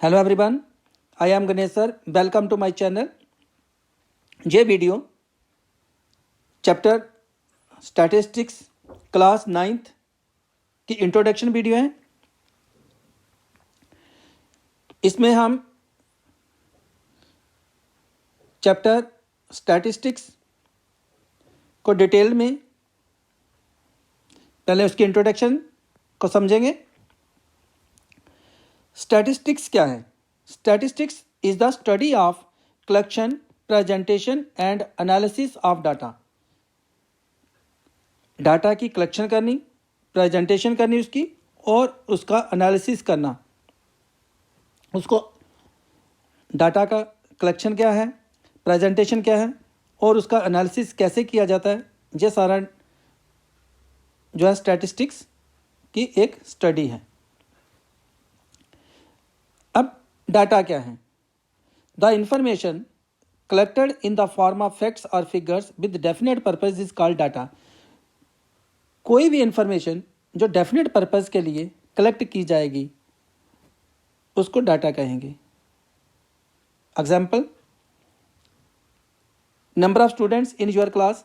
Hello everyone, I am Ganesh sir. Welcome to my channel. ये video chapter statistics class 9th की introduction video है। इसमें हम chapter statistics को डिटेल में पहले उसकी इंट्रोडक्शन को समझेंगे। स्टैटिस्टिक्स क्या है? Statistics is the study of collection, presentation and analysis of data. Data की कलेक्शन करनी, प्रेजेंटेशन करनी उसकी, और उसका एनालिसिस करना। उसको डाटा का कलेक्शन क्या है, प्रेजेंटेशन क्या है और उसका एनालिसिस कैसे किया जाता है, ये सारा जो है स्टैटिस्टिक्स की एक स्टडी है। अब डाटा क्या है? The information collected in the form of facts और figures with definite purpose is called data. कोई भी इंफॉर्मेशन जो डेफिनेट पर्पज के लिए कलेक्ट की जाएगी उसको डाटा कहेंगे। Example, number of students in your class.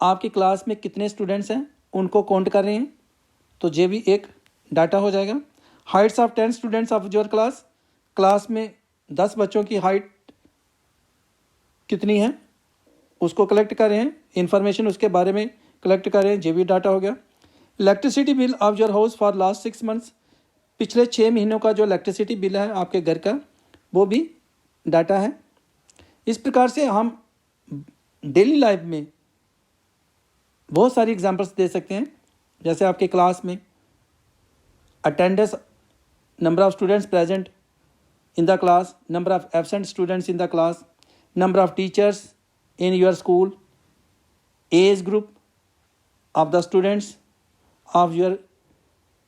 आपकी क्लास में कितने स्टूडेंट्स हैं उनको काउंट कर रहे हैं, तो ये भी एक डाटा हो जाएगा। Heights of 10 students of your class. Class में 10 बच्चों की हाइट कितनी है उसको कलेक्ट कर रहे हैं, इंफॉर्मेशन उसके बारे में कलेक्ट कर रहे हैं, ये भी डाटा हो गया। Electricity bill of your house for last 6 months। पिछले 6 महीनों का जो इलेक्ट्रिसिटी बिल है आपके घर का, वो भी डाटा है। इस प्रकार से हम डेली लाइफ में बहुत सारी एग्जांपल्स दे सकते हैं। जैसे आपके क्लास में attendance, number of students present in the class, number of absent students in the class, number of teachers in your school, age group of the students of your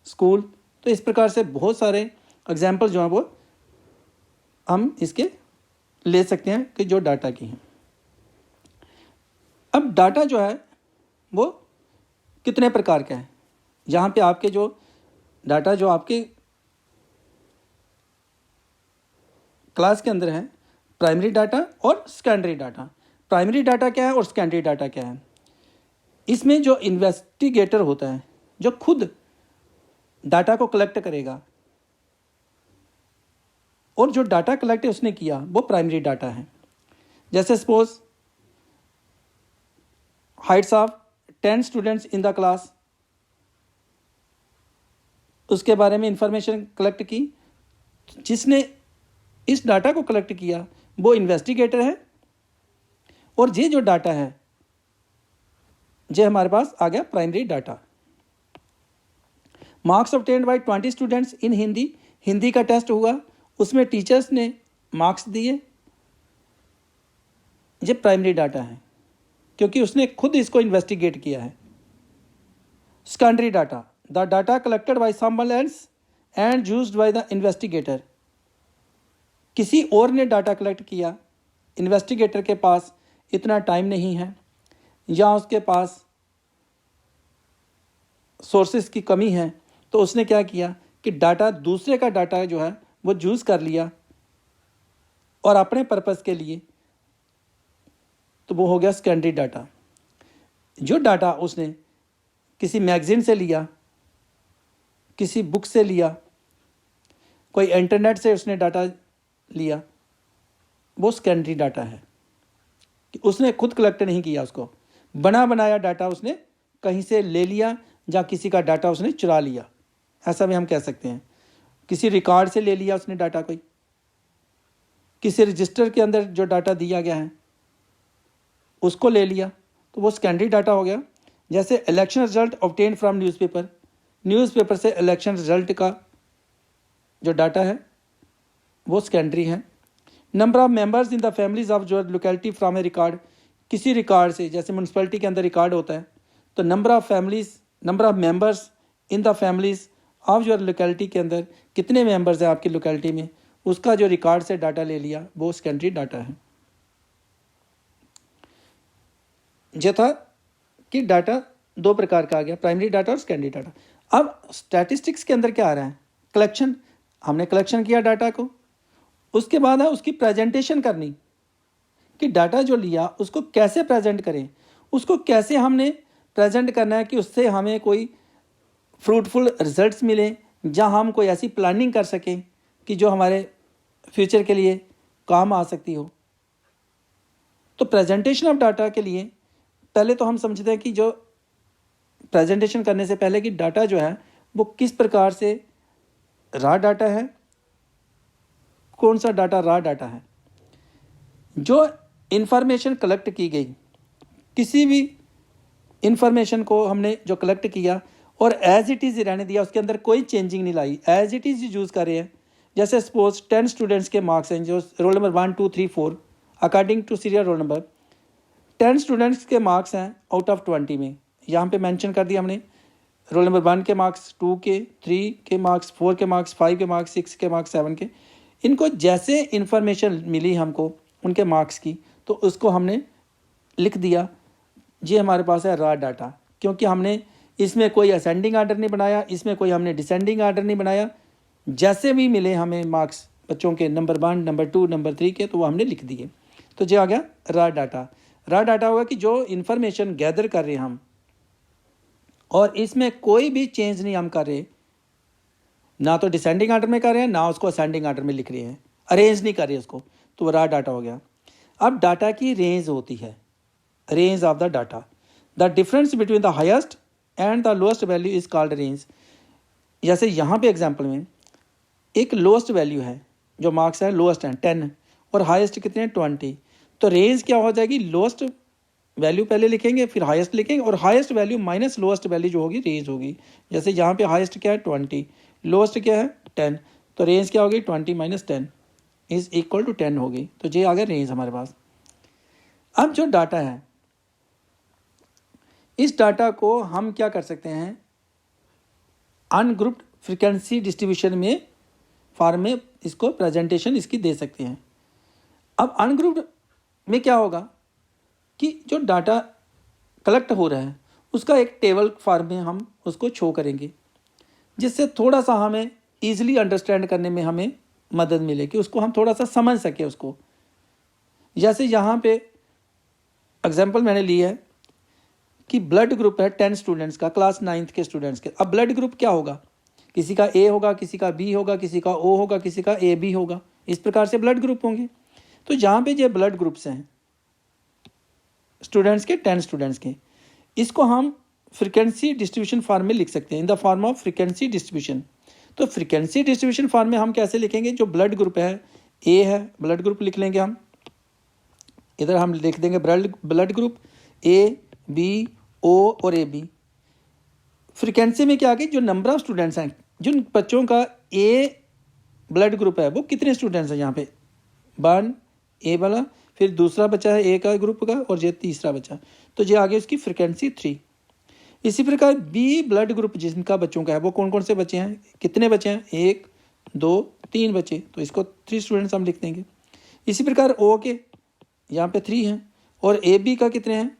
school। तो इस प्रकार से बहुत सारे एग्जाम्पल जो हैं वो हम इसके ले सकते हैं कि जो डाटा की हैं। अब डाटा जो है वो कितने प्रकार का है? जहाँ पे आपके जो डाटा जो आपके क्लास के अंदर है, प्राइमरी डाटा और सेकेंडरी डाटा। प्राइमरी डाटा क्या है और सेकेंडरी डाटा क्या है? इसमें जो इन्वेस्टिगेटर होता है, जो खुद डाटा को कलेक्ट करेगा और जो डाटा कलेक्ट उसने किया वो प्राइमरी डाटा है। जैसे suppose Heights of 10 students in the class, उसके बारे में इंफॉर्मेशन कलेक्ट की। जिसने इस डाटा को कलेक्ट किया वो इन्वेस्टिगेटर है, और ये जो डाटा है ये हमारे पास आ गया primary data. Marks obtained by 20 students in Hindi. Hindi का टेस्ट हुआ, उसमें टीचर्स ने मार्क्स दिए, ये प्राइमरी डाटा है क्योंकि उसने खुद इसको इन्वेस्टिगेट किया है। Secondary data, the data collected by someone else and used by the investigator. किसी और ने डाटा कलेक्ट किया, इन्वेस्टिगेटर के पास इतना टाइम नहीं है या उसके पास सोर्सेस की कमी है, तो उसने क्या किया कि डाटा, दूसरे का डाटा जो है वो यूज़ कर लिया और अपने पर्पस के लिए, तो वो हो गया सेकेंडरी डाटा। जो डाटा उसने किसी मैगजीन से लिया, किसी बुक से लिया, कोई इंटरनेट से उसने डाटा लिया, वो सेकेंडरी डाटा है कि उसने खुद कलेक्ट नहीं किया, उसको बना बनाया डाटा उसने कहीं से ले लिया या किसी का डाटा उसने चुरा लिया, ऐसा भी हम कह सकते हैं। किसी रिकॉर्ड से ले लिया उसने डाटा, कोई किसी रजिस्टर के अंदर जो डाटा दिया गया है उसको ले लिया, तो वो सेकेंडरी डाटा हो गया। जैसे election result obtained from newspaper, newspaper से इलेक्शन रिजल्ट का जो डाटा है वो सेकेंडरी है। Number of members in the families of your locality from A record. किसी रिकॉर्ड से, जैसे म्यूनसिपैलिटी के अंदर रिकॉर्ड होता है, तो number of members in the families of your locality के अंदर कितने मेंबर्स हैं आपकी लोकेलिटी में, उसका जो रिकॉर्ड से डाटा ले लिया वो सेकेंडरी डाटा है। ये था कि डाटा दो प्रकार का आ गया, प्राइमरी डाटा और सेकेंडरी डाटा। अब स्टैटिस्टिक्स के अंदर क्या आ रहा है? कलेक्शन। हमने कलेक्शन किया डाटा को, उसके बाद है उसकी प्रेजेंटेशन करनी, कि डाटा जो लिया उसको कैसे प्रेजेंट करें, उसको कैसे हमने प्रेजेंट करना है कि उससे हमें कोई फ्रूटफुल रिजल्ट्स मिले, जहाँ हम कोई ऐसी प्लानिंग कर सकें कि जो हमारे फ्यूचर के लिए काम आ सकती हो। तो प्रेजेंटेशन ऑफ डाटा के लिए पहले तो हम समझते हैं कि जो प्रेजेंटेशन करने से पहले कि डाटा जो है वो किस प्रकार से रॉ डाटा है, कौन सा डाटा रॉ डाटा है। जो इंफॉर्मेशन कलेक्ट की गई, किसी भी इंफॉर्मेशन को हमने जो कलेक्ट किया और एज इट इज़ रहने दिया, उसके अंदर कोई चेंजिंग नहीं लाई, एज इट इज़ यूज़ कर रहे हैं। जैसे सपोज 10 स्टूडेंट्स के मार्क्स हैं, जो roll number 1 2 3 4 according to serial roll number 10 students के मार्क्स हैं आउट ऑफ 20 में। यहाँ पे मेंशन कर दिया हमने रोल नंबर 1 के मार्क्स, 2 के, 3 के मार्क्स, 4 के मार्क्स, 5 के मार्क्स, 6 के मार्क्स, 7 के। इनको जैसे इन्फॉर्मेशन मिली हमको उनके मार्क्स की, तो उसको हमने लिख दिया, ये हमारे पास है रॉ डाटा। क्योंकि हमने इसमें कोई असेंडिंग आर्डर नहीं बनाया, इसमें कोई हमने डिसेंडिंग आर्डर नहीं बनाया, जैसे भी मिले हमें मार्क्स बच्चों के नंबर 1, नंबर 2, नंबर 3 के, तो वो हमने लिख दिए। तो ये आ गया रॉ डाटा। रॉ डाटा होगा कि जो इन्फॉर्मेशन गैदर कर रहे हैं हम, और इसमें कोई भी चेंज नहीं हम कर रहे, ना तो डिसेंडिंग आर्डर में कर रहे हैं, ना उसको असेंडिंग आर्डर में लिख रहे हैं, अरेंज नहीं कर रहे उसको, तो रॉ डाटा हो गया। अब डाटा की रेंज होती है, range of the data. The difference between the highest and the lowest value is called range. जैसे यहाँ पे एग्जांपल में एक लोएस्ट वैल्यू है, जो मार्क्स है लोएस्ट हैं 10 और हाईएस्ट कितने हैं 20। तो रेंज क्या हो जाएगी, लोएस्ट वैल्यू पहले लिखेंगे फिर हाईएस्ट लिखेंगे, और highest value minus lowest value जो होगी रेंज होगी। जैसे यहाँ पे हाईएस्ट क्या है 20, लोएस्ट क्या है 10, तो रेंज क्या होगी 20 माइनस 10 इज इक्वल टू 10 होगी। तो ये आ गया रेंज हमारे पास। अब जो डाटा है, इस डाटा को हम क्या कर सकते हैं, अनग्रुप्ड फ्रीक्वेंसी डिस्ट्रीब्यूशन में फॉर्म में इसको प्रेजेंटेशन इसकी दे सकते हैं। अब अनग्रुप्ड में क्या होगा कि जो डाटा कलेक्ट हो रहा है उसका एक टेबल फॉर्म में हम उसको शो करेंगे, जिससे थोड़ा सा हमें ईजिली अंडरस्टैंड करने में हमें मदद मिले, कि उसको हम थोड़ा सा समझ सके उसको। जैसे यहाँ पे एग्जांपल मैंने ली है कि ब्लड ग्रुप है 10 स्टूडेंट्स का, क्लास 9th के स्टूडेंट्स के। अब ब्लड ग्रुप क्या होगा, किसी का ए होगा, किसी का बी होगा, किसी का ओ होगा, किसी का ए बी होगा, इस प्रकार से ब्लड ग्रुप होंगे। तो जहाँ पे ये ब्लड ग्रुप्स हैं स्टूडेंट्स के, 10 स्टूडेंट्स के, इसको हम फ्रीक्वेंसी डिस्ट्रीब्यूशन फॉर्म में लिख सकते हैं, इन the form of frequency distribution. तो फ्रीक्वेंसी डिस्ट्रीब्यूशन फॉर्म में हम कैसे लिखेंगे, जो ब्लड ग्रुप है ए है, ब्लड ग्रुप लिख लेंगे हम, इधर हम लिख देंगे blood group A B O और ए बी। फ्रीक्वेंसी में क्या आ गई, जो नंबर ऑफ स्टूडेंट्स हैं, जिन बच्चों का ए ब्लड ग्रुप है वो कितने स्टूडेंट्स हैं, यहाँ पे 1 ए वाला, फिर दूसरा बच्चा है ए का ग्रुप का, और ये तीसरा बच्चा, तो ये आगे उसकी फ्रीक्वेंसी 3। इसी प्रकार बी ब्लड ग्रुप जिनका बच्चों का है वो कौन कौन से बच्चे हैं, कितने बच्चे हैं, 1 2 3 बच्चे, तो इसको 3 स्टूडेंट्स हम लिख देंगे। इसी प्रकार ओ के यहाँ पे 3 हैं, और ए बी का कितने हैं,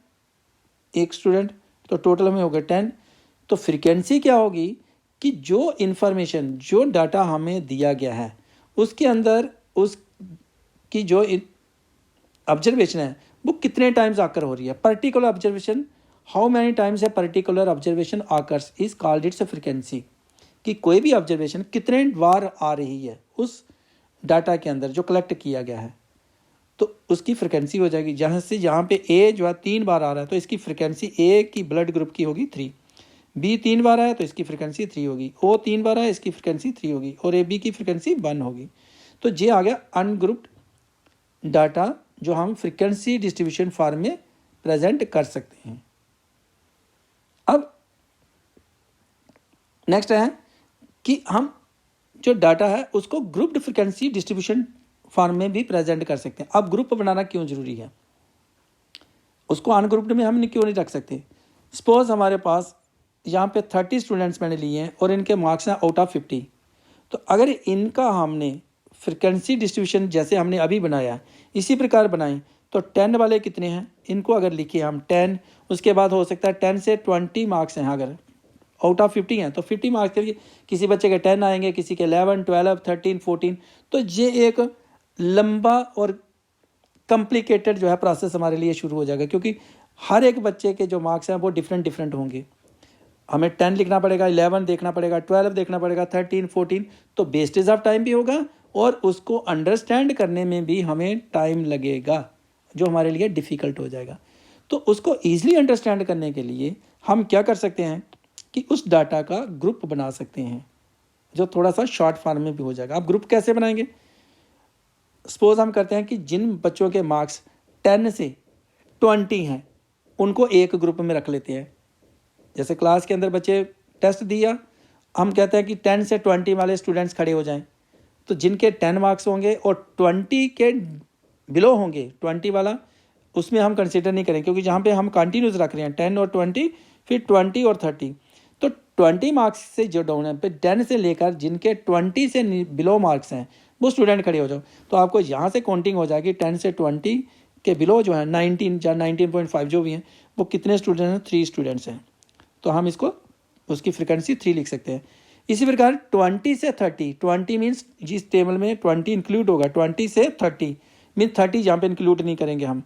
1 स्टूडेंट, तो टोटल हमें हो गया 10। तो फ्रीक्वेंसी क्या होगी कि जो इन्फॉर्मेशन, जो डाटा हमें दिया गया है उसके अंदर उसकी जो ऑब्जर्वेशन है वो कितने टाइम्स आकर हो रही है, particular observation, how many times है particular observation occurs is called its frequency, कि कोई भी ऑब्जर्वेशन कितने बार आ रही है उस डाटा के अंदर जो कलेक्ट किया गया है, तो उसकी फ्रीक्वेंसी हो जाएगी। जहाँ से यहाँ पे ए जो है 3 बार आ रहा है तो इसकी फ्रीक्वेंसी ए की ब्लड ग्रुप की होगी 3, बी 3 बार आया तो इसकी फ्रीक्वेंसी 3 होगी, ओ 3 बार आया इसकी फ्रीक्वेंसी 3 होगी, और ए बी की फ्रीक्वेंसी 1 होगी। तो ये आ गया अनग्रुप्ड डाटा, जो हम फ्रीक्वेंसी डिस्ट्रीब्यूशन फॉर्म में प्रेजेंट कर सकते हैं। अब नेक्स्ट है कि हम जो डाटा है उसको ग्रुप्ड फ्रीक्वेंसी डिस्ट्रीब्यूशन फॉर्म में भी प्रेजेंट कर सकते हैं। अब ग्रुप बनाना क्यों जरूरी है, उसको अनग्रुप्ड में हम क्यों नहीं रख सकते। सपोज हमारे पास यहाँ पे 30 स्टूडेंट्स मैंने लिए हैं और इनके मार्क्स हैं आउट ऑफ 50, तो अगर इनका हमने फ्रीक्वेंसी डिस्ट्रीब्यूशन जैसे हमने अभी बनाया इसी प्रकार बनाएं, तो 10 वाले कितने हैं, इनको अगर लिखे हम 10, उसके बाद हो सकता है 10 से 20 मार्क्स हैं, अगर आउट ऑफ 50 हैं तो 50 मार्क्स के लिए किसी बच्चे के 10 आएंगे, किसी के 11 12 13 14। तो ये एक लंबा और कॉम्प्लिकेटेड जो है प्रोसेस हमारे लिए शुरू हो जाएगा, क्योंकि हर एक बच्चे के जो मार्क्स हैं वो डिफरेंट डिफरेंट होंगे। हमें 10 लिखना पड़ेगा, 11 देखना पड़ेगा, 12 देखना पड़ेगा, 13, 14, तो वेस्टेज ऑफ टाइम भी होगा और उसको अंडरस्टैंड करने में भी हमें टाइम लगेगा, जो हमारे लिए डिफ़िकल्ट हो जाएगा। तो उसको ईजिली अंडरस्टैंड करने के लिए हम क्या कर सकते हैं कि उस डाटा का ग्रुप बना सकते हैं, जो थोड़ा सा शॉर्ट फॉर्म में भी हो जाएगा। आप ग्रुप कैसे बनाएंगे? सपोज हम करते हैं कि जिन बच्चों के मार्क्स 10 से 20 हैं उनको एक ग्रुप में रख लेते हैं। जैसे क्लास के अंदर बच्चे टेस्ट दिया, हम कहते हैं कि 10 से 20 वाले स्टूडेंट्स खड़े हो जाएं, तो जिनके 10 मार्क्स होंगे और 20 के बिलो होंगे, 20 वाला उसमें हम कंसीडर नहीं करें, क्योंकि जहाँ पे हम कंटिन्यूस रख रहे हैं 10 और 20, फिर 20 और 30, तो 20 मार्क्स से जो डाउन है, 10 से लेकर जिनके 20 से बिलो मार्क्स हैं वो स्टूडेंट खड़े हो जाओ, तो आपको यहाँ से काउंटिंग हो जाएगी 10 से 20 के बिलो जो है 19 या 19.5 जो भी हैं, वो कितने स्टूडेंट्स हैं? 3 स्टूडेंट्स हैं, तो हम इसको उसकी फ्रिक्वेंसी 3 लिख सकते हैं। इसी प्रकार 20 से 30, 20 मीन्स जिस टेबल में 20 इंक्लूड होगा, 20 से 30 मीन 30 यहाँ पे इंक्लूड नहीं करेंगे हम,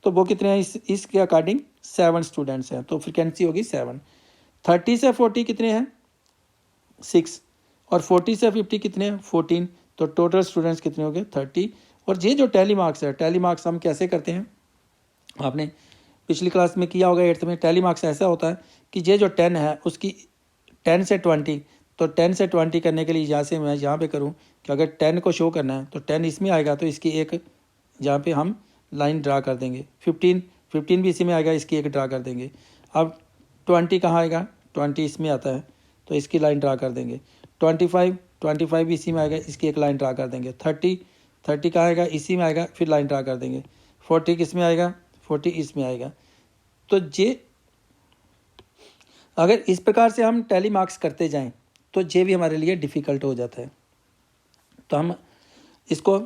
तो वो कितने हैं? इसके अकॉर्डिंग 7 स्टूडेंट्स हैं, तो फ्रिक्वेंसी होगी 7। 30 से 40 कितने हैं? 6, और 40 से 50 कितने हैं? 14, तो टोटल स्टूडेंट्स कितने हो गए? 30। और ये जो टैली मार्क्स है, टैली मार्क्स हम कैसे करते हैं? आपने पिछली क्लास में किया होगा 8th में। टैली मार्क्स ऐसा होता है कि ये जो 10 है उसकी 10 से 20, तो 10 से 20 करने के लिए यहाँ से मैं यहाँ पे करूँ कि अगर 10 को शो करना है तो 10 इसमें आएगा, तो इसकी एक यहाँ पे हम लाइन ड्रा कर देंगे। 15 भी इसी में आएगा, इसकी एक ड्रा कर देंगे। अब 20 कहाँ आएगा? 20 इसमें आता है, तो इसकी लाइन ड्रा कर देंगे। 25 भी इसी में आएगा, इसकी एक लाइन ड्रा कर देंगे। 30 कहाँ आएगा? इसी में आएगा, फिर लाइन ड्रा कर देंगे। 40 किस में आएगा? 40 इसमें आएगा। तो ये अगर इस प्रकार से हम टैली मार्क्स करते जाएं तो ये भी हमारे लिए डिफ़िकल्ट हो जाता है। तो हम इसको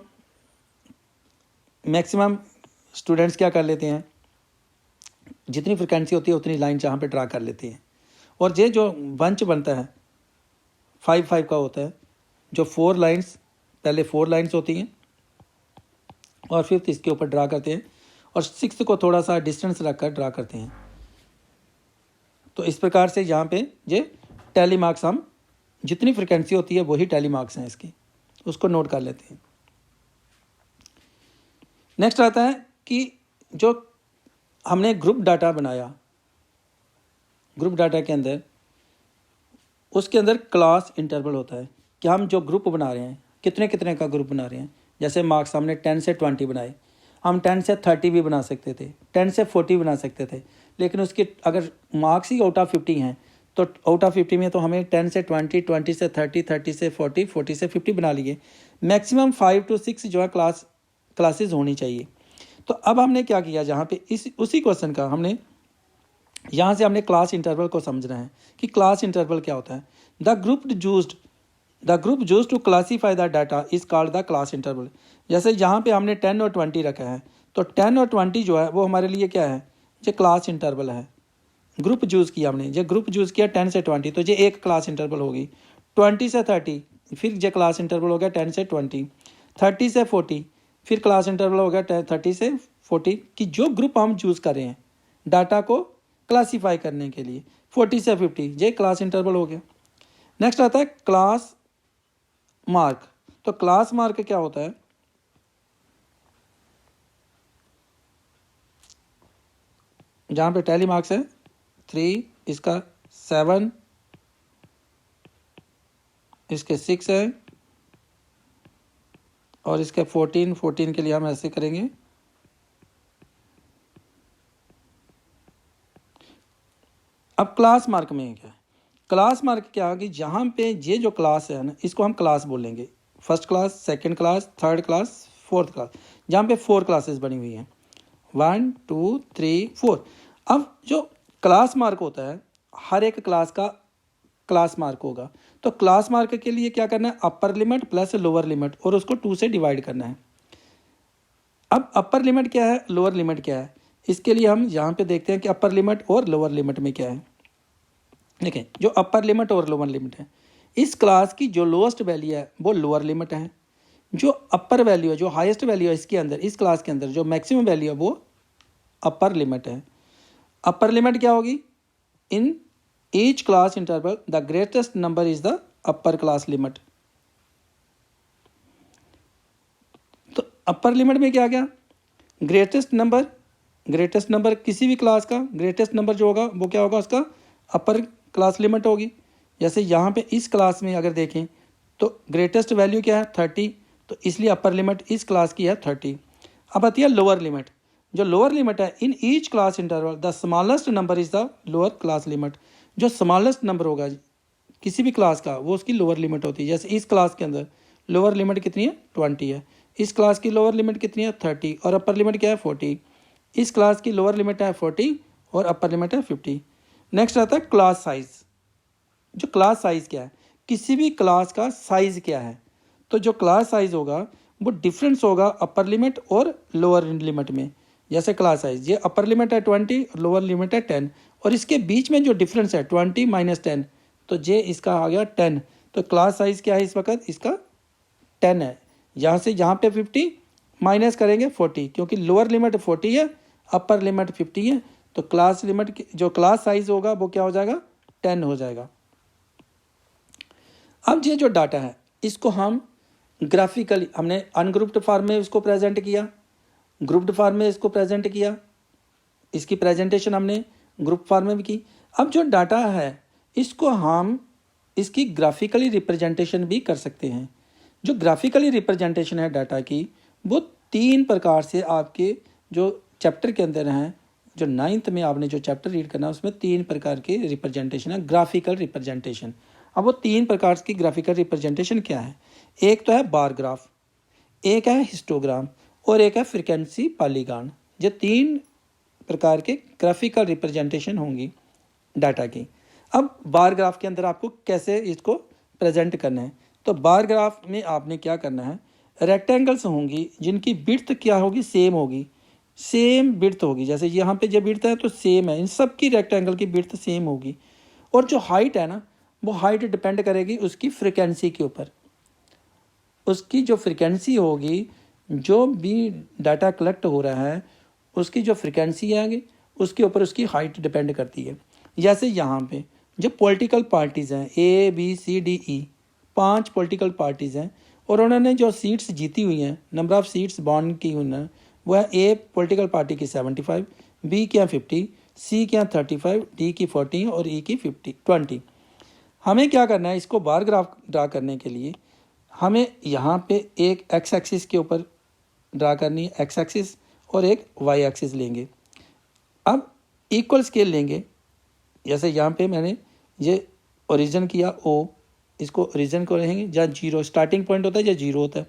मैक्सिमम स्टूडेंट्स क्या कर लेते हैं, जितनी फ्रिक्वेंसी होती है उतनी लाइन जहाँ पे ड्रा कर लेते हैं, और ये जो बंच बनता है 5 का होता है, जो 4 लाइंस, पहले 4 लाइंस होती हैं और 5th इसके ऊपर ड्रा करते हैं, और 6th को थोड़ा सा डिस्टेंस रख कर ड्रा करते हैं। तो इस प्रकार से यहाँ पे ये टैली मार्क्स, हम जितनी फ्रिक्वेंसी होती है वही टैली मार्क्स हैं इसकी, उसको नोट कर लेते हैं। नेक्स्ट आता है कि जो हमने ग्रुप डाटा बनाया, ग्रुप डाटा के अंदर उसके अंदर क्लास इंटरवल होता है कि हम जो ग्रुप बना रहे हैं कितने कितने का ग्रुप बना रहे हैं। जैसे मार्क्स हमने 10 से 20 बनाए, हम 10 से 30 भी बना सकते थे, 10 से 40 बना सकते थे, लेकिन उसके अगर मार्क्स ही आउट ऑफ 50 हैं तो आउट ऑफ 50 में तो हमें 10 से 20, 20 से 30, 30 से 40, 40 से 50 बना लिए। मैक्सिमम 5 to 6 जो है क्लासेस होनी चाहिए। तो अब हमने क्या किया, जहाँ पे उसी क्वेश्चन का हमने यहाँ से हमने क्लास इंटरवल को समझना है कि क्लास इंटरवल क्या होता है। The group used to classify the data is called the class interval. जैसे यहाँ पे हमने 10 और 20 रखा है, तो 10 और 20 जो है वो हमारे लिए क्या है? ये क्लास इंटरवल है। ग्रुप यूज़ किया हमने, ये ग्रुप यूज़ किया 10 से 20, तो ये एक क्लास इंटरवल होगी। 20 से 30 फिर ये क्लास इंटरवल हो गया 10 से 20। 30 से 40 फिर क्लास इंटरवल हो गया 30 से 40, कि जो ग्रुप हम चूज़ कर रहे हैं डाटा को क्लासीफाई करने के लिए। 40 से 50 ये क्लास इंटरवल हो गया। नेक्स्ट आता है क्लास मार्क। तो क्लास मार्क क्या होता है? जहाँ पे टैली मार्क्स है 3, इसका 7, इसके 6 है, और इसके 14 के लिए हम ऐसे करेंगे। अब क्लास मार्क में क्या है? क्लास मार्क क्या है कि जहाँ पे ये जो क्लास है ना, इसको हम क्लास बोलेंगे। First class, second class, third class, fourth class, जहाँ पे 4 क्लासेस बनी हुई हैं, 1 2 3 4। अब जो क्लास मार्क होता है, हर एक क्लास का क्लास मार्क होगा। तो क्लास मार्क के लिए क्या करना है? Upper limit plus lower limit, और उसको 2 से डिवाइड करना है। अब अपर लिमिट क्या है, लोअर लिमिट क्या है, इसके लिए हम यहाँ पे देखते हैं कि अपर लिमिट और लोअर लिमिट में क्या है। देखें, जो अपर लिमिट और लोअर लिमिट है, इस क्लास की जो लोएस्ट वैल्यू है वो लोअर लिमिट है, जो अपर वैल्यू है, जो हाईएस्ट वैल्यू है इसके अंदर, इस क्लास के अंदर जो मैक्सिमम वैल्यू है वो अपर लिमिट है। अपर लिमिट क्या होगी? In each class interval the greatest number is the upper class limit. तो अपर लिमिट में क्या गया? ग्रेटेस्ट नंबर किसी भी क्लास का ग्रेटेस्ट नंबर जो होगा वो क्या होगा? उसका अपर क्लास लिमिट होगी। जैसे यहाँ पे इस क्लास में अगर देखें तो ग्रेटेस्ट वैल्यू क्या है? 30, तो इसलिए अपर लिमिट इस क्लास की है 30। अब आती है लोअर लिमिट। जो लोअर लिमिट है, in each class interval the smallest number is the lower class limit. जो स्मॉलेस्ट नंबर होगा किसी भी क्लास का वो उसकी लोअर लिमिट होती है। जैसे इस क्लास के अंदर लोअर लिमिट कितनी है? 20 है। इस क्लास की लोअर लिमिट कितनी है? 30, और अपर लिमिट क्या है? 40। इस क्लास की लोअर लिमिट है 40 और अपर लिमिट है 50। नेक्स्ट आता है क्लास साइज। जो क्लास साइज क्या है? किसी भी क्लास का साइज क्या है? तो जो क्लास साइज होगा वो डिफरेंस होगा अपर लिमिट और लोअर लिमिट में। जैसे क्लास साइज ये अपर लिमिट है 20 और लोअर लिमिट है 10, और इसके बीच में जो डिफरेंस है 20 माइनस 10, तो जे इसका आ गया 10। तो क्लास साइज क्या है इस वक्त? इसका 10 है। यहाँ से यहाँ पे 50 माइनस करेंगे 40, क्योंकि लोअर लिमिट 40 है, अपर लिमिट 50 है, तो क्लास लिमिट जो क्लास साइज होगा वो क्या हो जाएगा? 10 हो जाएगा। अब ये जो डाटा है इसको हम ग्राफिकली, हमने अनग्रुप्ड फॉर्म में इसको प्रेजेंट किया, ग्रुप्ड फॉर्म में इसको प्रेजेंट किया, इसकी प्रेजेंटेशन हमने ग्रुप फॉर्म में भी की। अब जो डाटा है इसको हम इसकी ग्राफिकली रिप्रेजेंटेशन भी कर सकते हैं। जो ग्राफिकली रिप्रेजेंटेशन है डाटा की वो 3 प्रकार से आपके जो चैप्टर के अंदर हैं, जो 9th में आपने जो चैप्टर रीड करना है उसमें 3 प्रकार के रिप्रेजेंटेशन है, ग्राफिकल रिप्रेजेंटेशन। अब वो 3 प्रकार की ग्राफिकल रिप्रेजेंटेशन क्या है? एक तो है बार ग्राफ, एक है हिस्टोग्राम और एक है फ्रीक्वेंसी पॉलीगॉन। ये 3 प्रकार के ग्राफिकल रिप्रेजेंटेशन होंगी डाटा की। अब बार ग्राफ के अंदर आपको कैसे इसको प्रेजेंट करना है? तो बार ग्राफ में आपने क्या करना है? रेक्टेंगल्स होंगी जिनकी विड्थ क्या होगी? सेम होगी, सेम विड्थ होगी। जैसे यहाँ पे जो विड्थ है तो सेम है, इन सब की रेक्टेंगल की विड्थ सेम होगी। और जो हाइट है ना, वो हाइट डिपेंड करेगी उसकी फ्रिक्वेंसी के ऊपर। उसकी जो फ्रिक्वेंसी होगी, जो भी डाटा कलेक्ट हो रहा है उसकी जो फ्रिक्वेंसी आएगी उसके ऊपर उसकी हाइट डिपेंड करती है। जैसे यहाँ पे जो पॉलिटिकल पार्टीज़ हैं ABCDE, 5 पॉलिटिकल पार्टीज़ हैं, और उन्होंने जो सीट्स जीती हुई हैं, नंबर ऑफ़ सीट्स बॉन्ड की हुई हैं, वो है A पॉलिटिकल पार्टी की 75, B की 50, C की 35, D की 40 और E की 20। हमें क्या करना है? इसको बार ग्राफ ड्रा करने के लिए हमें यहाँ पे एक एक्स एक्सिस के ऊपर ड्रा करनी है, एक्स एक्सिस, और एक वाई एक्सिस लेंगे। अब इक्वल स्केल लेंगे। जैसे यहाँ पे मैंने ये ओरिजिन किया O, इसको ओरिजिन को रहेंगे जहाँ 0 स्टार्टिंग पॉइंट होता है या 0 होता है।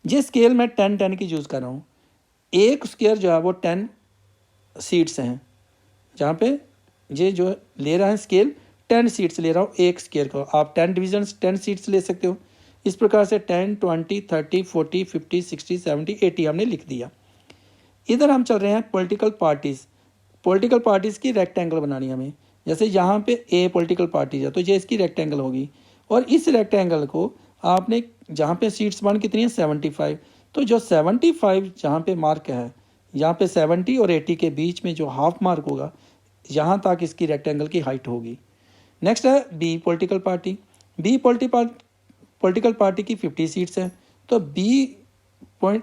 ये स्केल मैं 10 की यूज़ कर रहा हूँ। एक स्क्वायर जो है वो 10 सीट्स हैं, जहाँ पे ये जो ले रहा है स्केल 10 सीट्स ले रहा हूँ एक स्क्वायर को। आप 10 डिविजन्स 10 सीट्स ले सकते हो। इस प्रकार से 10, 20, 30, 40, 50, 60, 70, 80 हमने लिख दिया। इधर हम चल रहे हैं पॉलिटिकल पार्टीज़। पॉलिटिकल पार्टीज़ की रेक्टेंगल बनानी हमें। जैसे यहाँ पे A पॉलिटिकल पार्टीज है तो ये इसकी रेक्टेंगल होगी, और इस रेक्टेंगल को आपने जहाँ पे सीट्स बॉन्ड कितनी है 75, तो जो 75 जहाँ पे मार्क है, यहाँ पे 70 और 80 के बीच में जो हाफ मार्क होगा, यहाँ तक इसकी रेक्टेंगल की हाइट होगी। नेक्स्ट है B political party. B political party की 50 सीट्स हैं, तो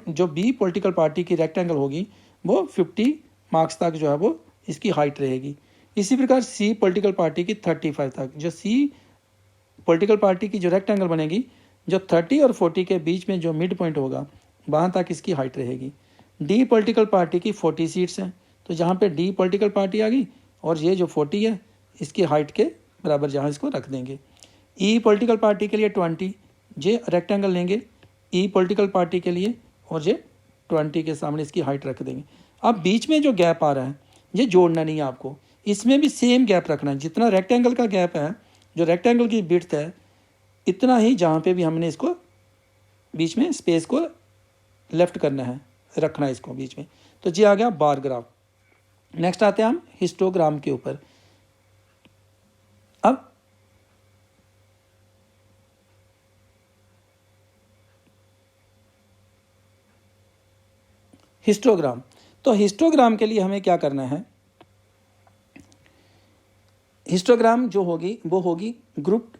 जो B पॉलिटिकल पार्टी की रेक्टेंगल होगी वो 50 मार्क्स तक जो है वो इसकी हाइट रहेगी। इसी प्रकार C पॉलिटिकल पार्टी की 35 तक, जो C पॉलिटिकल पार्टी की जो रेक्टेंगल बनेगी, जो 30 और 40 के बीच में जो मिड पॉइंट होगा वहाँ तक इसकी हाइट रहेगी। D पॉलिटिकल पार्टी की 40 सीट्स हैं, तो जहाँ पे D पॉलिटिकल पार्टी आ गई और ये जो 40 है इसकी हाइट के बराबर जहाँ इसको रख देंगे। E पॉलिटिकल पार्टी के लिए 20, ये रेक्टेंगल लेंगे E पॉलिटिकल पार्टी के लिए, और ये 20 के सामने इसकी हाइट रख देंगे। अब बीच में जो गैप आ रहा है ये जोड़ना नहीं है आपको, इसमें भी सेम गैप रखना है। जितना रेक्टेंगल का गैप है, जो रेक्टेंगल की विड्थ है, इतना ही जहाँ पे भी हमने इसको बीच में स्पेस को लेफ्ट करना है, रखना है इसको बीच में। तो ये आ गया बार ग्राफ। नेक्स्ट आते हैं हम हिस्टोग्राम के ऊपर। अब हिस्टोग्राम। तो हिस्टोग्राम के लिए हमें क्या करना है, हिस्टोग्राम जो होगी वो होगी ग्रुप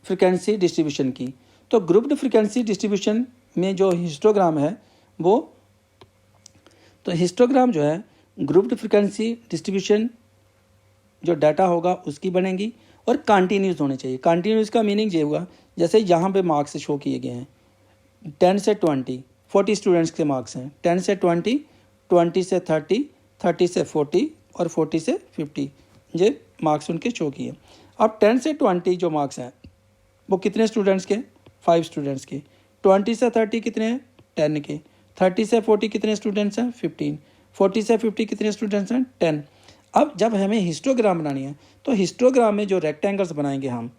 फ्रिक्वेंसी डिस्ट्रीब्यूशन की। तो ग्रुप्ड फ्रिक्वेंसी डिस्ट्रीब्यूशन में जो हिस्टोग्राम है वो, तो हिस्टोग्राम जो है ग्रुप्ड फ्रिक्वेंसी डिस्ट्रीब्यूशन जो डाटा होगा उसकी बनेगी और कंटिन्यूस होने चाहिए। कंटिन्यूस का मीनिंग ये हुआ, जैसे यहाँ पे मार्क्स शो किए गए हैं 10 से 20, 40 स्टूडेंट्स के मार्क्स हैं, 10 से 20, 20 से 30, 30 से 40 और 40 से 50, ये मार्क्स उनके शो किए। अब 10 से 20 जो मार्क्स हैं वो कितने स्टूडेंट्स के, 5 स्टूडेंट्स के। 20 से 30 कितने हैं, 10 के। 30 से 40 कितने स्टूडेंट्स हैं, 15। 40 से 50 कितने स्टूडेंट्स हैं, 10। अब जब हमें हिस्टोग्राम बनानी है तो हिस्टोग्राम में जो रेक्टेंगल्स बनाएंगे हम,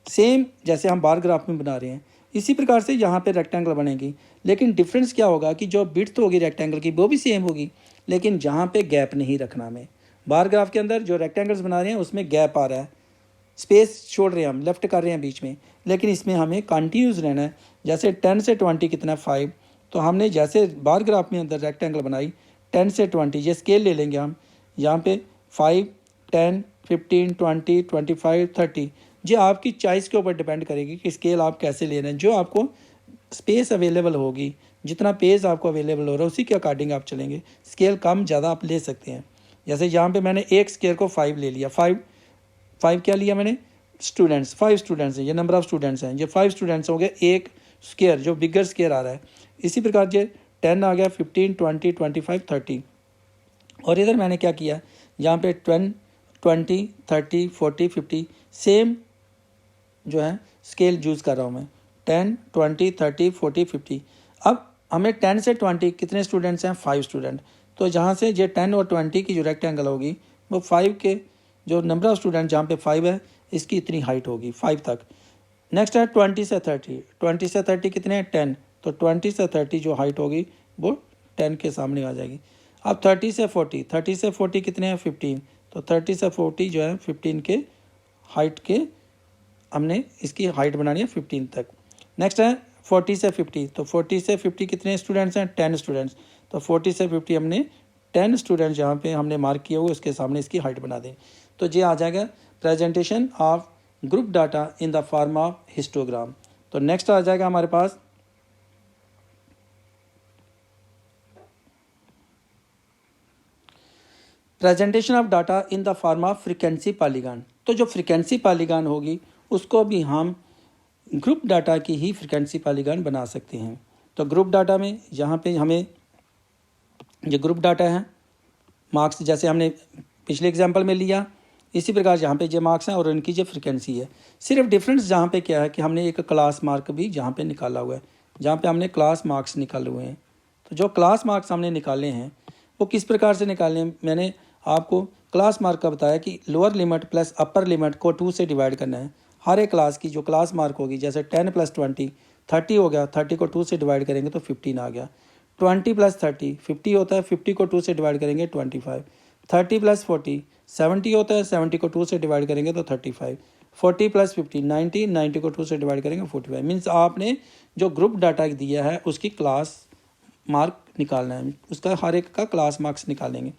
सेम जैसे हम बार ग्राफ में बना रहे हैं इसी प्रकार से यहाँ पे रेक्टेंगल बनेगी। लेकिन डिफरेंस क्या होगा कि जो विड्थ होगी रेक्टेंगल की वो भी सेम होगी, लेकिन जहाँ पे गैप नहीं रखना हमें। बार ग्राफ के अंदर जो रेक्टेंगल्स बना रहे हैं उसमें गैप आ रहा है, स्पेस छोड़ रहे हैं, हम लेफ्ट कर रहे हैं बीच में, लेकिन इसमें हमें कंटिन्यूस रहना है। जैसे 10 से 20 कितना है, 5। तो हमने जैसे बार ग्राफ में अंदर रेक्टेंगल बनाई 10 से 20, ये स्केल ले लेंगे हम, यहाँ पे 5, 10, 15, 20, 25, 30। ये आपकी चॉइस के ऊपर डिपेंड करेगी कि स्केल आप कैसे ले रहे हैं। जो आपको स्पेस अवेलेबल होगी, जितना पेज आपको अवेलेबल हो रहा है उसी के अकॉर्डिंग आप चलेंगे। स्केल कम ज़्यादा आप ले सकते हैं। जैसे यहाँ पे मैंने एक स्केल को 5 ले लिया, 5 क्या लिया मैंने, स्टूडेंट्स, 5 स्टूडेंट्स हैं, ये नंबर ऑफ स्टूडेंट्स हैं, ये 5 स्टूडेंट्स हो गए एक स्केयर जो बिगर स्केयर आ रहा है। इसी प्रकार ये 10 आ गया, 15, 20, 25, 30। और इधर मैंने क्या किया, यहाँ पे 10, 20, 30, 40, 50 सेम जो है स्केल यूज़ कर रहा हूँ मैं, 10, 20, 30, 40, 50। अब हमें 10 से 20 कितने स्टूडेंट्स हैं, 5 स्टूडेंट। तो जहाँ से ये 10 और 20 की जो रेक्टेंगल होगी वो 5 के जो नंबर ऑफ स्टूडेंट जहाँ पे 5 है इसकी इतनी हाइट होगी 5 तक। नेक्स्ट है 20 से 30, 20 से 30 कितने हैं, 10। तो 20 से 30 जो हाइट होगी वो 10 के सामने आ जाएगी। अब 30 से 40, 30 से 40 कितने हैं, 15। तो 30 से 40 जो है 15 के हाइट के हमने इसकी हाइट बनानी है 15 तक। नेक्स्ट है 40 से 50, तो 40 से 50 कितने स्टूडेंट्स हैं, 10 स्टूडेंट्स। तो 40 से 50 हमने 10 स्टूडेंट्स जहाँ पे हमने मार्क किया हुआ उसके सामने इसकी हाइट बना दें। तो ये आ जाएगा presentation of group data in the form of histogram. तो नेक्स्ट आ जाएगा हमारे पास presentation of data in the form of frequency polygon. तो जो फ्रीक्वेंसी पॉलीगॉन होगी उसको भी हम ग्रुप डाटा की ही फ्रीक्वेंसी पॉलीगॉन बना सकते हैं। तो ग्रुप डाटा में यहाँ पे हमें जो ग्रुप डाटा है मार्क्स जैसे हमने पिछले एग्जांपल में लिया, इसी प्रकार यहाँ पे जो मार्क्स हैं और उनकी जो फ्रीक्वेंसी है। सिर्फ डिफरेंस जहाँ पे क्या है कि हमने एक क्लास मार्क भी जहाँ पे निकाला हुआ है, जहाँ पे हमने क्लास मार्क्स निकाले हुए हैं। तो जो क्लास मार्क्स हमने निकाले हैं वो किस प्रकार से निकाले हैं, मैंने आपको क्लास मार्क का बताया कि lower limit plus upper limit को 2 से डिवाइड करना है। हर एक क्लास की जो क्लास मार्क होगी, जैसे 10 + 20 30 हो गया, 30 को 2 से डिवाइड करेंगे तो 15 आ गया। 20 + 30 50 होता है, 50 को 2 से डिवाइड करेंगे 25। 30 + 40 70 होता है, 70 को 2 से डिवाइड करेंगे तो 35। 40 + 50 90, 90 को 2 से डिवाइड करेंगे 45। मीन्स आपने जो ग्रुप डाटा दिया है उसकी क्लास मार्क निकालना है, उसका हर एक का क्लास मार्क्स निकालेंगे।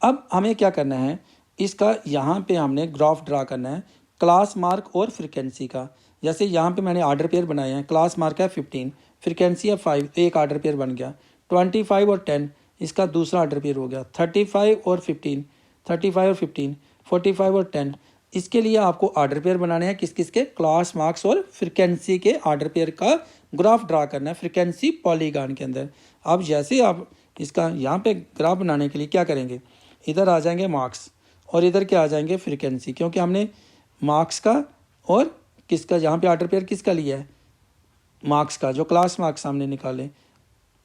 अब हमें क्या करना है, इसका यहाँ पे हमने ग्राफ ड्रा करना है क्लास मार्क और फ्रीक्वेंसी का। जैसे यहाँ पे मैंने आर्डर पेयर बनाए हैं, क्लास मार्क है 15, फ्रीक्वेंसी है 5, तो एक आर्डर पेयर बन गया। 25 और 10 इसका दूसरा आर्डर पेयर हो गया। 35 और 15, 35 और 15, 45 और 10। इसके लिए आपको आर्डर पेयर बनाने हैं किस किस के, क्लास मार्क्स और फ्रीक्वेंसी के आर्डर पेयर का ग्राफ ड्रा करना है फ्रीक्वेंसी पॉलीगॉन के अंदर। अब जैसे आप इसका यहाँ पे ग्राफ बनाने के लिए क्या करेंगे, इधर आ जाएंगे मार्क्स और इधर क्या आ जाएंगे फ्रीक्वेंसी, क्योंकि हमने मार्क्स का और किसका यहाँ पे आर्डर पेयर किसका लिया है, मार्क्स का, जो क्लास मार्क्स हमने निकाले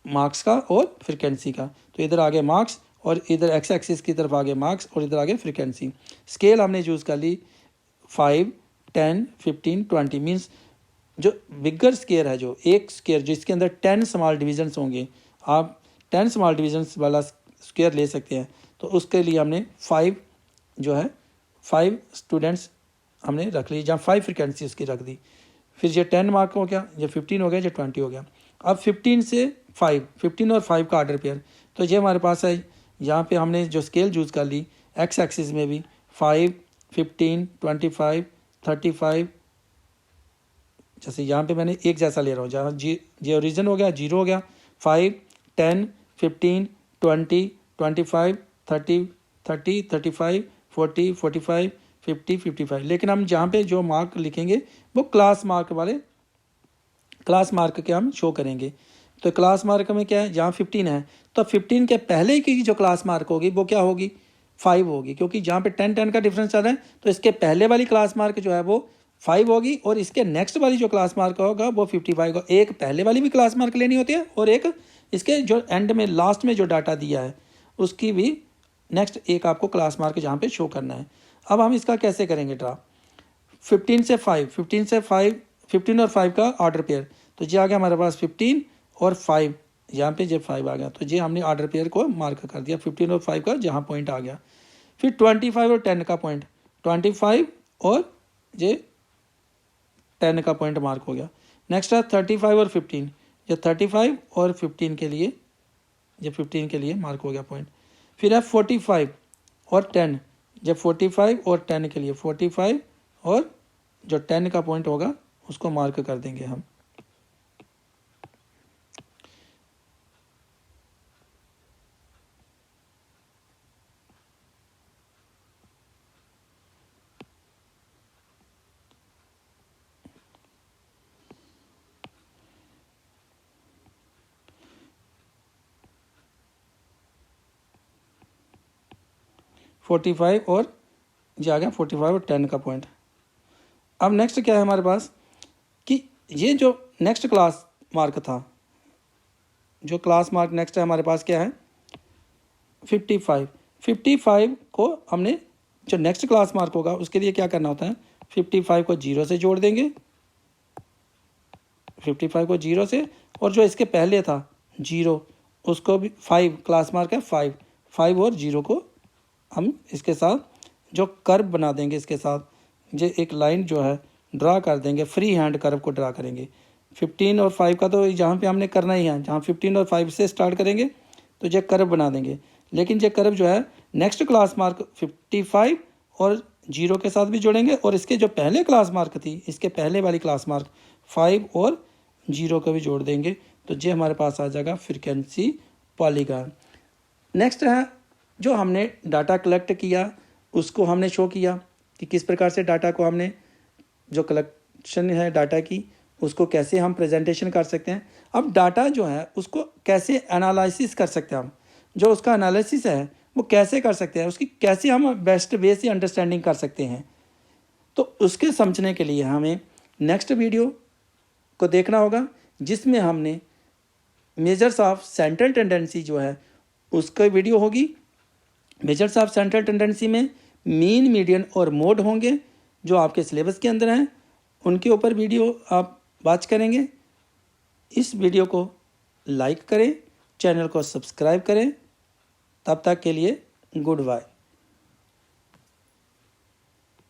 मार्क्स का और फ्रीक्वेंसी का। तो इधर आगे मार्क्स और इधर एक्स एक्सिस की तरफ आगे मार्क्स और इधर आगे फ्रीक्वेंसी। स्केल हमने यूज़ कर ली 5, 10, 15, 20। मीन्स जो बिगर स्केयर है, जो एक स्केयर जिसके अंदर 10 स्मॉल डिविजन्स होंगे, आप 10 स्मॉल डिविजन्स वाला स्क्वायर ले सकते हैं। तो उसके लिए हमने 5 जो है 5 स्टूडेंट्स हमने रख ली, जहाँ 5 फ्रीक्वेंसी उसकी रख दी। फिर ये 10 मार्क हो गया, ये 15 हो गया, ये 20 हो गया। अब 15 से 5, 15 और 5 का ऑर्डर पेयर। तो ये हमारे पास है, यहाँ पे हमने जो स्केल यूज़ कर ली एक्स एक्सिस में भी 5, 15, 25, 35, जैसे यहाँ पे मैंने एक जैसा ले रहा हूँ, जहाँ जी ओरिजिन हो गया, 0 हो गया, 5, 10, 15, 20, 25, 30, 30, 35, 40, 45, 50, 55। लेकिन हम जहाँ पे जो मार्क लिखेंगे वो क्लास मार्क वाले, क्लास मार्क के हम शो करेंगे। तो क्लास मार्क में क्या है, जहाँ 15 है तो 15 के पहले की जो क्लास मार्क होगी वो क्या होगी, 5 होगी, क्योंकि जहाँ पे 10 का डिफरेंस चल रहा है तो इसके पहले वाली क्लास मार्क जो है वो 5 होगी और इसके नेक्स्ट वाली जो क्लास मार्क होगा वो 55 होगा। एक पहले वाली भी क्लास मार्क लेनी होती है और एक इसके जो एंड में लास्ट में जो डाटा दिया है उसकी भी नेक्स्ट एक आपको क्लास मार्क जहाँ पे शो करना है। अब हम इसका कैसे करेंगे ड्रा, 15 से 5, 15 से 5, 15 और 5 का ऑर्डर पेयर। तो ये आ गया हमारे पास 15 और 5, यहाँ पे जब 5 आ गया तो ये हमने ऑर्डर पेयर को मार्क कर दिया 15 और 5 का जहाँ पॉइंट आ गया। फिर 25 और 10 का पॉइंट, 25 और ये 10 का पॉइंट मार्क हो गया। नेक्स्ट है 35 और 15, ये 35 और 15 के लिए, ये 15 के लिए मार्क हो गया पॉइंट। फिर है 45 और 10, जब 45 और 10 के लिए 45 और जो 10 का पॉइंट होगा उसको मार्क कर देंगे हम। फोर्टी फाइव और ये आ गया 45 और 10 का पॉइंट। अब नेक्स्ट क्या है हमारे पास कि ये जो नेक्स्ट क्लास मार्क था, जो क्लास मार्क नेक्स्ट है हमारे पास क्या है 55। 55 को हमने जो नेक्स्ट क्लास मार्क होगा उसके लिए क्या करना होता है, 55 को 0 से जोड़ देंगे, 55 को 0 से, और जो इसके पहले था 0 उसको भी 5 क्लास मार्क है 5 और 0 को हम इसके साथ जो कर्व बना देंगे, इसके साथ ये एक लाइन जो है ड्रा कर देंगे, फ्री हैंड कर्व को ड्रा करेंगे। 15 और 5 का तो जहाँ पे हमने करना ही है, जहाँ 15 और 5 से स्टार्ट करेंगे तो ये कर्व बना देंगे, लेकिन ये कर्व जो है नेक्स्ट क्लास मार्क 55 और 0 के साथ भी जोड़ेंगे और इसके जो पहले क्लास मार्क थी, इसके पहले वाली क्लास मार्क 5 और 0 को भी जोड़ देंगे। तो ये हमारे पास आ जाएगा फ्रीक्वेंसी पॉलीगॉन। नेक्स्ट है जो हमने डाटा कलेक्ट किया उसको हमने शो किया कि किस प्रकार से डाटा को हमने, जो कलेक्शन है डाटा की, उसको कैसे हम प्रेजेंटेशन कर सकते हैं। अब डाटा जो है उसको कैसे एनालिसिस कर सकते हैं हम, जो उसका एनालिसिस है वो कैसे कर सकते हैं, उसकी कैसे हम बेस्ट वे से अंडरस्टैंडिंग कर सकते हैं। तो उसके समझने के लिए हमें नेक्स्ट वीडियो को देखना होगा जिसमें हमने मेजर्स ऑफ सेंट्रल टेंडेंसी जो है उसका वीडियो होगी। मेजर्स ऑफ सेंट्रल टेंडेंसी में मीन, मीडियन और मोड होंगे जो आपके सिलेबस के अंदर हैं, उनके ऊपर वीडियो आप वॉच करेंगे। इस वीडियो को लाइक करें, चैनल को सब्सक्राइब करें। तब तक के लिए गुड बाय।